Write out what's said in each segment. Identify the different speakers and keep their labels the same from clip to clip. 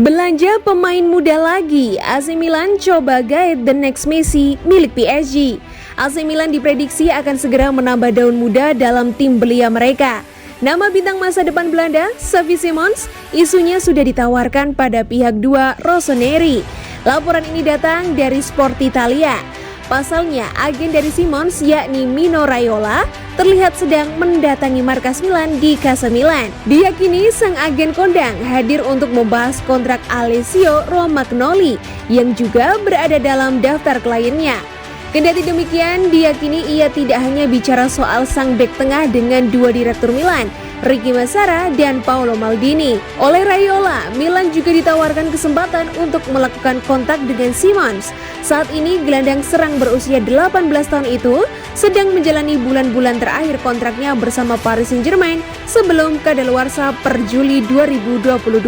Speaker 1: Belanja pemain muda lagi, AC Milan coba guide the next Messi milik PSG. AC Milan diprediksi akan segera menambah daun muda dalam tim belia mereka. Nama bintang masa depan Belanda, Xavi Simons, isunya sudah ditawarkan pada pihak dua Rossoneri. Laporan ini datang dari Sport Italia. Pasalnya, agen dari Simons yakni Mino Raiola terlihat sedang mendatangi markas Milan di Casa Milan. Diyakini sang agen kondang hadir untuk membahas kontrak Alessio Romagnoli yang juga berada dalam daftar kliennya. Kendati demikian, diyakini ia tidak hanya bicara soal sang bek tengah dengan dua direktur Milan, Ricky Massara dan Paolo Maldini. Oleh Raiola, Milan juga ditawarkan kesempatan untuk melakukan kontak dengan Simons. Saat ini gelandang serang berusia 18 tahun itu sedang menjalani bulan-bulan terakhir kontraknya bersama Paris Saint-Germain sebelum kadaluarsa per Juli 2022.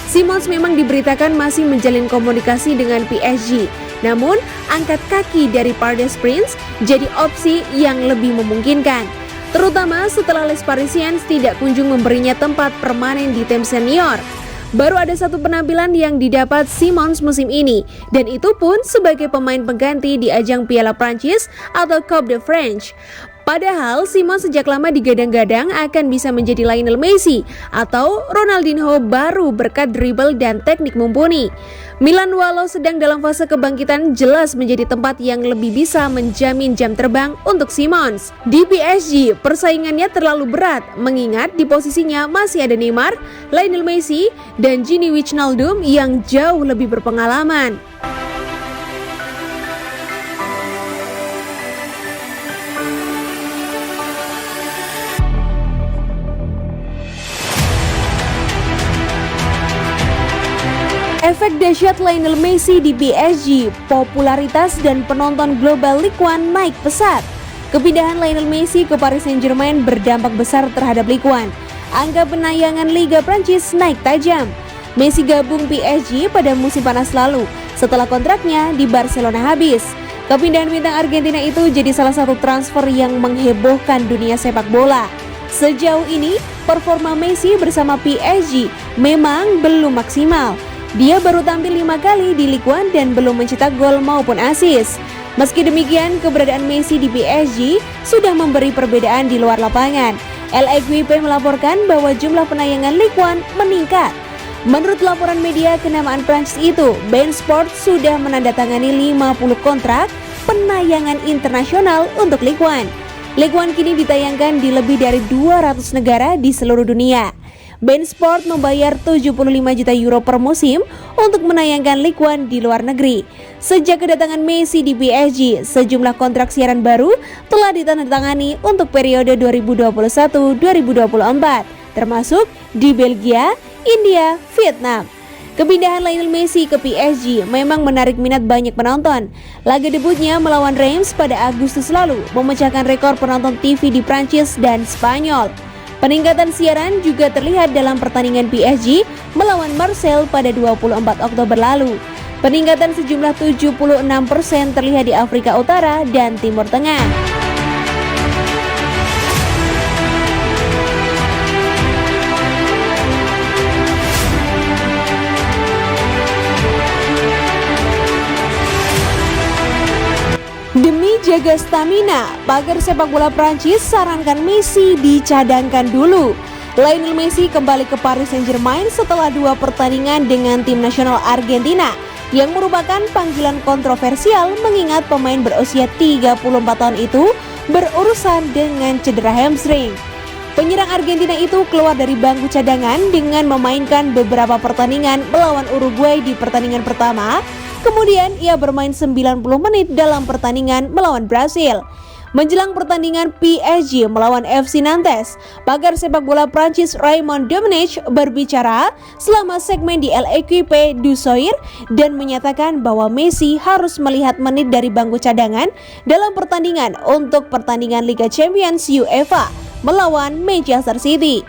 Speaker 1: Simons memang diberitakan masih menjalin komunikasi dengan PSG. Namun, angkat kaki dari Pardes Prince jadi opsi yang lebih memungkinkan. Terutama setelah Les Parisiens tidak kunjung memberinya tempat permanen di tim senior. Baru ada satu penampilan yang didapat Simons musim ini, dan itu pun sebagai pemain pengganti di ajang Piala Prancis atau Coupe de France. Padahal Simons sejak lama digadang-gadang akan bisa menjadi Lionel Messi atau Ronaldinho baru berkat dribble dan teknik mumpuni. Milan walau sedang dalam fase kebangkitan jelas menjadi tempat yang lebih bisa menjamin jam terbang untuk Simons. Di PSG persaingannya terlalu berat mengingat di posisinya masih ada Neymar, Lionel Messi, dan Gini Wijnaldum yang jauh lebih berpengalaman. Efek dahsyat Lionel Messi di PSG, popularitas dan penonton global Ligue 1 naik pesat. Kepindahan Lionel Messi ke Paris Saint-Germain berdampak besar terhadap Ligue 1. Angka penayangan Liga Prancis naik tajam. Messi gabung PSG pada musim panas lalu setelah kontraknya di Barcelona habis. Kepindahan bintang Argentina itu jadi salah satu transfer yang menghebohkan dunia sepak bola. Sejauh ini, performa Messi bersama PSG memang belum maksimal. Dia baru tampil 5 kali di Ligue 1 dan belum mencetak gol maupun assist. Meski demikian, keberadaan Messi di PSG sudah memberi perbedaan di luar lapangan. L'Équipe melaporkan bahwa jumlah penayangan Ligue 1 meningkat. Menurut laporan media kenamaan Prancis itu, beIN Sports sudah menandatangani 50 kontrak penayangan internasional untuk Ligue 1. Ligue 1 kini ditayangkan di lebih dari 200 negara di seluruh dunia. beIN Sport membayar 75 juta euro per musim untuk menayangkan Ligue 1 di luar negeri. Sejak kedatangan Messi di PSG, sejumlah kontrak siaran baru telah ditandatangani untuk periode 2021-2024, termasuk di Belgia, India, Vietnam. Kepindahan Lionel Messi ke PSG memang menarik minat banyak penonton. Laga debutnya melawan Reims pada Agustus lalu memecahkan rekor penonton TV di Prancis dan Spanyol. Peningkatan siaran juga terlihat dalam pertandingan PSG melawan Marseille pada 24 Oktober lalu. Peningkatan sejumlah 76% terlihat di Afrika Utara dan Timur Tengah. Demi jaga stamina, pakar sepak bola Prancis sarankan Messi dicadangkan dulu. Lionel Messi kembali ke Paris Saint-Germain setelah 2 pertandingan dengan tim nasional Argentina yang merupakan panggilan kontroversial mengingat pemain berusia 34 tahun itu berurusan dengan cedera hamstring. Penyerang Argentina itu keluar dari bangku cadangan dengan memainkan beberapa pertandingan melawan Uruguay di pertandingan pertama. Kemudian ia bermain 90 menit dalam pertandingan melawan Brasil. Menjelang pertandingan PSG melawan FC Nantes, pakar sepak bola Prancis Raymond Domenech berbicara selama segmen di L'Équipe du Soir dan menyatakan bahwa Messi harus melihat menit dari bangku cadangan dalam pertandingan untuk pertandingan Liga Champions UEFA melawan Manchester City.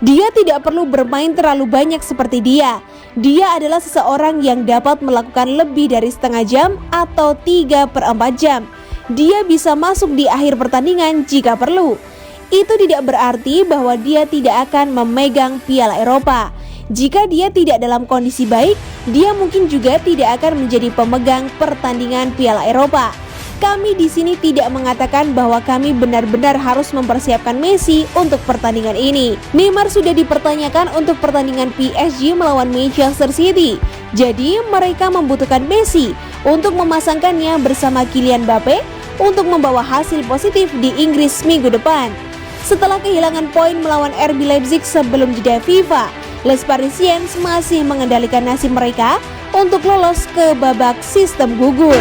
Speaker 1: Dia tidak perlu bermain terlalu banyak seperti dia. Dia adalah seseorang yang dapat melakukan lebih dari setengah jam atau 3/4 jam. Dia bisa masuk di akhir pertandingan jika perlu. Itu tidak berarti bahwa dia tidak akan memegang Piala Eropa. Jika dia tidak dalam kondisi baik, dia mungkin juga tidak akan menjadi pemegang pertandingan Piala Eropa. Kami di sini tidak mengatakan bahwa kami benar-benar harus mempersiapkan Messi untuk pertandingan ini. Neymar sudah dipertanyakan untuk pertandingan PSG melawan Manchester City. Jadi mereka membutuhkan Messi untuk memasangkannya bersama Kylian Mbappe untuk membawa hasil positif di Inggris minggu depan. Setelah kehilangan poin melawan RB Leipzig sebelum jeda FIFA, Les Parisiens masih mengendalikan nasib mereka untuk lolos ke babak sistem gugur.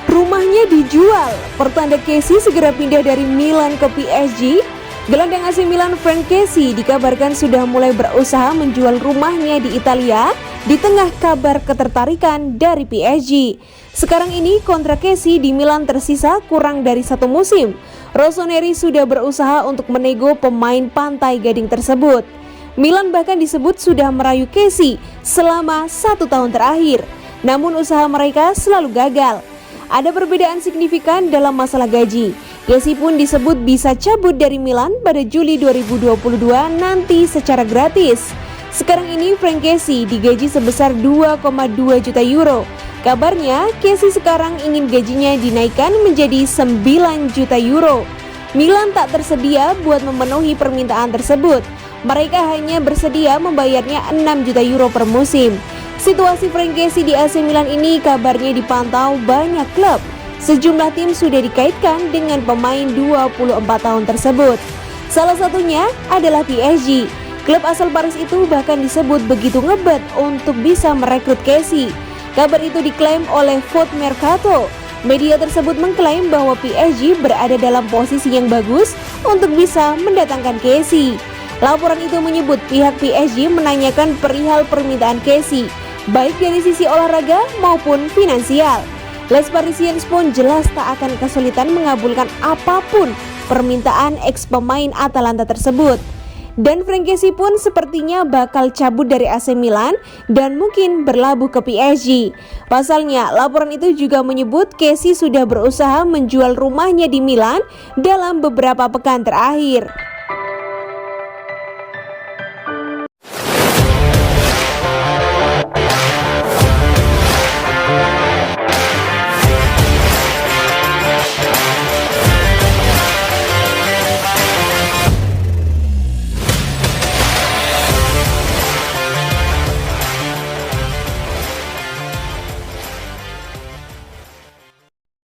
Speaker 1: Rumahnya dijual, pertanda Kessie segera pindah dari Milan ke PSG. Gelandang AC Milan Frank Kessie dikabarkan sudah mulai berusaha menjual rumahnya di Italia di tengah kabar ketertarikan dari PSG. Sekarang ini kontrak Kessie di Milan tersisa kurang dari 1 musim. Rossoneri sudah berusaha untuk menego pemain Pantai Gading tersebut. Milan bahkan disebut sudah merayu Kessie selama 1 tahun terakhir. Namun usaha mereka selalu gagal. Ada perbedaan signifikan dalam masalah gaji. Kessie pun disebut bisa cabut dari Milan pada Juli 2022 nanti secara gratis. Sekarang ini Frank Kessie digaji sebesar 2,2 juta euro. Kabarnya Kessie sekarang ingin gajinya dinaikkan menjadi 9 juta euro. Milan tak tersedia buat memenuhi permintaan tersebut. Mereka hanya bersedia membayarnya 6 juta euro per musim. Situasi Frank Kessie di AC Milan ini kabarnya dipantau banyak klub. Sejumlah tim sudah dikaitkan dengan pemain 24 tahun tersebut. Salah satunya adalah PSG. Klub asal Paris itu bahkan disebut begitu ngebet untuk bisa merekrut Kessie. Kabar itu diklaim oleh Foot Mercato. Media tersebut mengklaim bahwa PSG berada dalam posisi yang bagus untuk bisa mendatangkan Kessie. Laporan itu menyebut pihak PSG menanyakan perihal permintaan Kessie, baik dari sisi olahraga maupun finansial. Les Parisiens pun jelas tak akan kesulitan mengabulkan apapun permintaan ex-pemain Atalanta tersebut. Dan Frank Kessie pun sepertinya bakal cabut dari AC Milan dan mungkin berlabuh ke PSG. Pasalnya, laporan itu juga menyebut Kessie sudah berusaha menjual rumahnya di Milan dalam beberapa pekan terakhir.